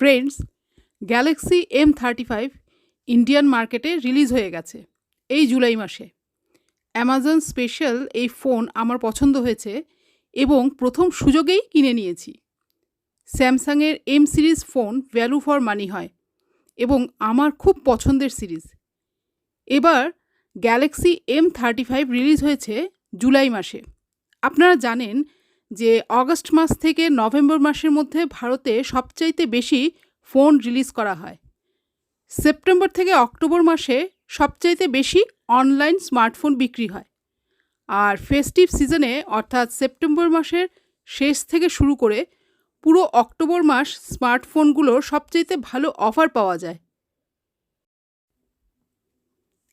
Friends, Galaxy M35 Indian মার্কেটে release হয়ে গেছে এই জুলাই মাসে। অ্যামাজন স্পেশাল এই ফোন আমার পছন্দ হয়েছে এবং প্রথম সুযোগেই কিনে নিয়েছি। স্যামসাংয়ের M series phone value for money হয় এবং আমার খুব পছন্দের সিরিজ। এবার গ্যালাক্সি M35 রিলিজ হয়েছে জুলাই মাসে। আপনারা জানেন যে অগস্ট মাস থেকে নভেম্বর মাসের মধ্যে ভারতে সবচাইতে বেশি ফোন রিলিজ করা হয়। সেপ্টেম্বর থেকে অক্টোবর মাসে সবচাইতে বেশি অনলাইন স্মার্টফোন বিক্রি হয়। আর ফেস্টিভ সিজনে অর্থাৎ সেপ্টেম্বর মাসের শেষ থেকে শুরু করে পুরো অক্টোবর মাস স্মার্টফোনগুলোর সবচাইতে ভালো অফার পাওয়া যায়।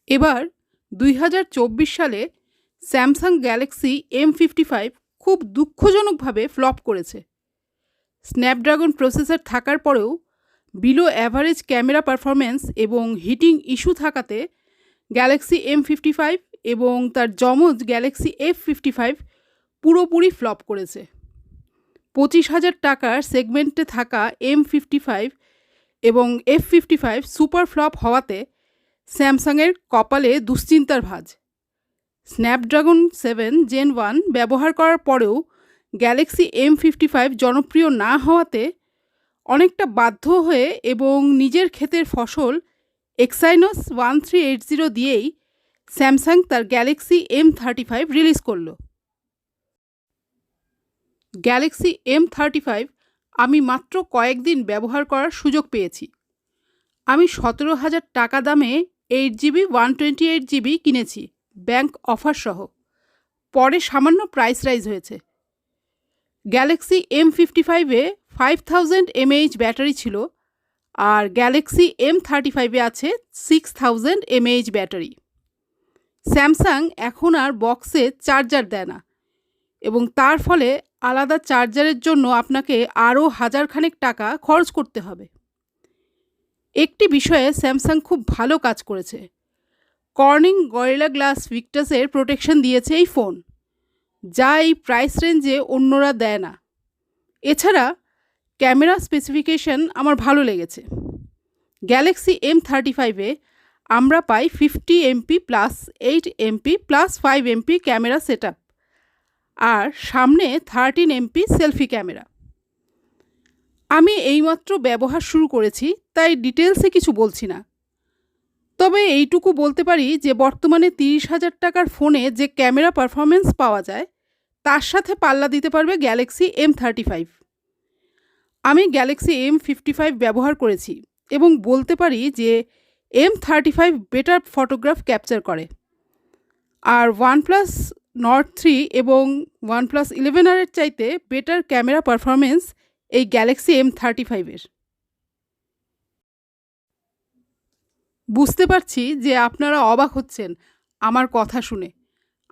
এবার 2024 সালে স্যামসাং গ্যালাক্সি M55 খুব দুঃখজনকভাবে ফ্লপ করেছে। স্ন্যাপড্রাগন প্রসেসর থাকার পরেও বিলো অ্যাভারেজ ক্যামেরা পারফরম্যান্স এবং হিটিং ইস্যু থাকাতে গ্যালাক্সি M55 এবং তার যমজ গ্যালাক্সি F55 পুরোপুরি ফ্লপ করেছে। 25,000 টাকার সেগমেন্টে থাকা M55 এবং F55 সুপার ফ্লপ হওয়াতে স্যামসাংয়ের কপালে দুশ্চিন্তার ভাঁজ। স্ন্যাপড্রাগন 7 Gen 1 ব্যবহার করার পরেও গ্যালাক্সি M55 জনপ্রিয় না হওয়াতে অনেকটা বাধ্য হয়ে এবং নিজের ক্ষেতের ফসল এক্সাইনস 1380 দিয়েই স্যামসাং তার গ্যালাক্সি M35 রিলিজ করল। গ্যালাক্সি M35 আমি মাত্র কয়েকদিন ব্যবহার করার সুযোগ পেয়েছি। আমি 17,000 টাকা দামে 8GB 128GB কিনেছি ব্যাংক অফার সহ। পরে সামান্য প্রাইস রাইজ হয়েছে। গ্যালাক্সি M55-এ 5000 mAh ব্যাটারি ছিল আর গ্যালাক্সি M35-এ আছে 6000 mAh ব্যাটারি। স্যামসাং এখন আর বক্সে চার্জার দেয় না এবং তার ফলে আলাদা চার্জারের জন্য আপনাকে আরও হাজারখানেক টাকা খরচ করতে হবে। একটি বিষয়ে স্যামসাং খুব ভালো কাজ করেছে। কর্নিং গরিলা গ্লাস ভিক্টাসের প্রোটেকশন দিয়েছে এই ফোন, যা এই প্রাইস রেঞ্জে অন্যরা দেয় না। এছাড়া ক্যামেরা স্পেসিফিকেশন আমার ভালো লেগেছে। গ্যালাক্সি M35-এ আমরা পাই 50 MP plus 8 MP plus 5 MP camera setup আর সামনে 13 MP সেলফি ক্যামেরা। আমি এইমাত্র ব্যবহার শুরু করেছি, তাই ডিটেলসে কিছু বলছি না। তবে এইটুকু বলতে পারি যে বর্তমানে 30,000 টাকার ফোনে যে ক্যামেরা পারফরমেন্স পাওয়া যায় তার সাথে পাল্লা দিতে পারবে গ্যালাক্সি M35। আমি গ্যালাক্সি M55 ব্যবহার করেছি এবং বলতে পারি যে M35 বেটার ফটোগ্রাফ ক্যাপচার করে। আর OnePlus Nord 3 এবং OnePlus 11R-এর চাইতে বেটার ক্যামেরা পারফরমেন্স এই গ্যালাক্সি M35-এর। বুঝতে পারছি যে আপনারা অবাক হচ্ছেন আমার কথা শুনে।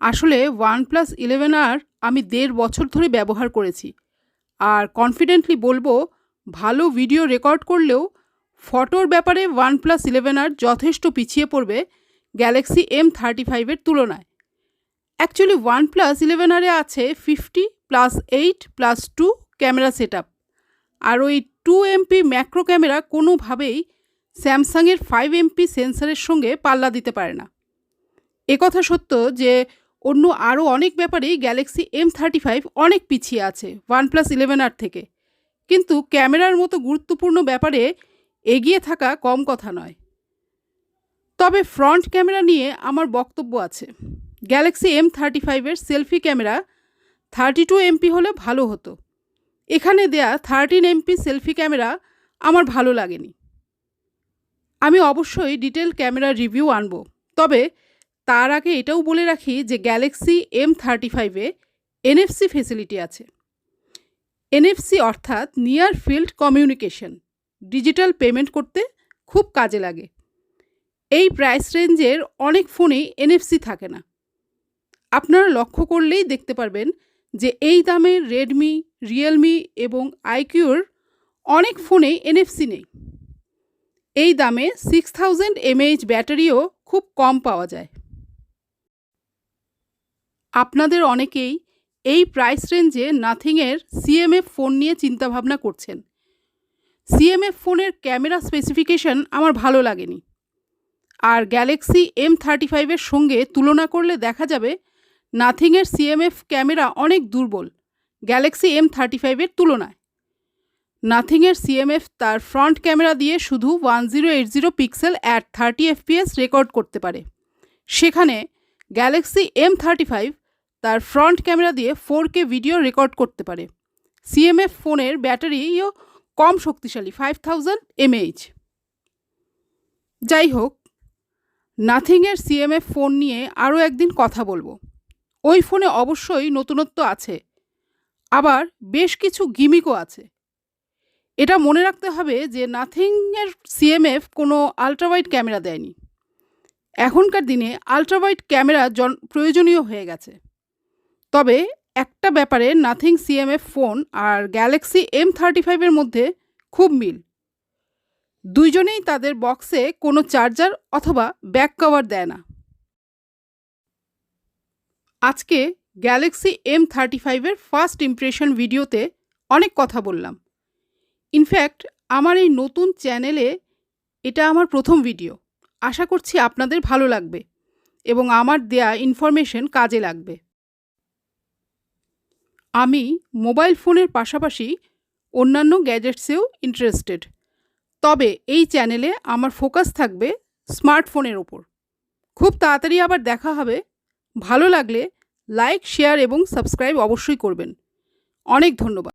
আসলে OnePlus 11R আমি 1.5 বছর ধরে ব্যবহার করেছি আর কনফিডেন্টলি বলবো ভালো ভিডিও রেকর্ড করলেও ফটোর ব্যাপারে OnePlus 11R যথেষ্ট পিছিয়ে পড়বে গ্যালাক্সি M35-এর তুলনায়। অ্যাকচুয়ালি OnePlus 11R-এ আছে 50 প্লাস 8 প্লাস 2 ক্যামেরা সেটআপ আর ওই 2 MP ম্যাক্রো ক্যামেরা কোনোভাবেই স্যামসাংয়ের 5 MP সেন্সরের সঙ্গে পাল্লা দিতে পারে না। একথা সত্য যে অন্য আরও অনেক ব্যাপারেই গ্যালাক্সি M35 অনেক পিছিয়ে আছে OnePlus 11R থেকে, কিন্তু ক্যামেরার মতো গুরুত্বপূর্ণ ব্যাপারে এগিয়ে থাকা কম কথা নয়। তবে ফ্রন্ট ক্যামেরা নিয়ে আমার বক্তব্য আছে। গ্যালাক্সি M35-এর সেলফি ক্যামেরা 32 MP হলে ভালো হতো। এখানে দেয়া 13 MP সেলফি ক্যামেরা আমার ভালো লাগেনি। আমি অবশ্যই ডিটেল ক্যামেরা রিভিউ আনব, তবে তার আগে এটাও বলে রাখি যে গ্যালাক্সি M35-এ NFC ফেসিলিটি আছে। NFC অর্থাৎ near field communication, digital payment করতে খুব কাজে লাগে। এই প্রাইস রেঞ্জের অনেক ফোনেই NFC থাকে না। আপনারা লক্ষ্য করলেই দেখতে পারবেন যে এই দামে রেডমি, রিয়েলমি এবং iQOO-র অনেক ফোনেই NFC নেই। এই দামে 6000 mAh ব্যাটারিও খুব কম পাওয়া যায়। আপনাদের অনেকেই এই প্রাইস রেঞ্জে নাথিংয়ের CMF ফোন নিয়ে চিন্তাভাবনা করছেন। সিএমএফ ফোনের ক্যামেরা স্পেসিফিকেশন আমার ভালো লাগেনি। আর গ্যালাক্সি M35-এর সঙ্গে তুলনা করলে দেখা যাবে নাথিংয়ের সিএমএফ ক্যামেরা অনেক দুর্বল গ্যালাক্সি M35-এর তুলনায়। নাথিংয়ের সিএমএফ তার ফ্রন্ট ক্যামেরা দিয়ে শুধু 1080 পিক্সেল অ্যাট 30 FPS রেকর্ড করতে পারে, সেখানে গ্যালাক্সি M35 তার ফ্রন্ট ক্যামেরা দিয়ে 4K ভিডিও রেকর্ড করতে পারে। সিএমএফ ফোনের ব্যাটারিও কম শক্তিশালী, 5000 mAh। যাই হোক, নাথিংয়ের সিএমএফ ফোন নিয়ে আরও একদিন কথা বলবো। ওই ফোনে অবশ্যই নতুনত্ব আছে, আবার বেশ কিছু গিমিকও আছে। এটা মনে রাখতে হবে যে নাথিংয়ের সিএমএফ কোনো আলট্রাওয়াইড ক্যামেরা দেয়নি। এখনকার দিনে আলট্রাওয়াইড ক্যামেরা প্রয়োজনীয় হয়ে গেছে। তবে একটা ব্যাপারে নাথিং সিএমএফ ফোন আর গ্যালাক্সি M35-এর মধ্যে খুব মিল। দুইজনেই তাদের বক্সে কোনো চার্জার অথবা ব্যাক কভার দেয় না। আজকে গ্যালাক্সি M35-এর ফার্স্ট ইমপ্রেশন ভিডিওতে অনেক কথা বললাম। ইনফ্যাক্ট আমার এই নতুন চ্যানেলে এটা আমার প্রথম ভিডিও। আশা করছি আপনাদের ভালো লাগবে এবং আমার দেয়া ইনফরমেশন কাজে লাগবে। আমি মোবাইল ফোনের পাশাপাশি অন্যান্য গ্যাজেটসেও ইন্টারেস্টেড, তবে এই চ্যানেলে আমার ফোকাস থাকবে স্মার্টফোনের ওপর। খুব তাড়াতাড়ি আবার দেখা হবে। ভালো লাগলে লাইক, শেয়ার এবং সাবস্ক্রাইব অবশ্যই করবেন। অনেক ধন্যবাদ।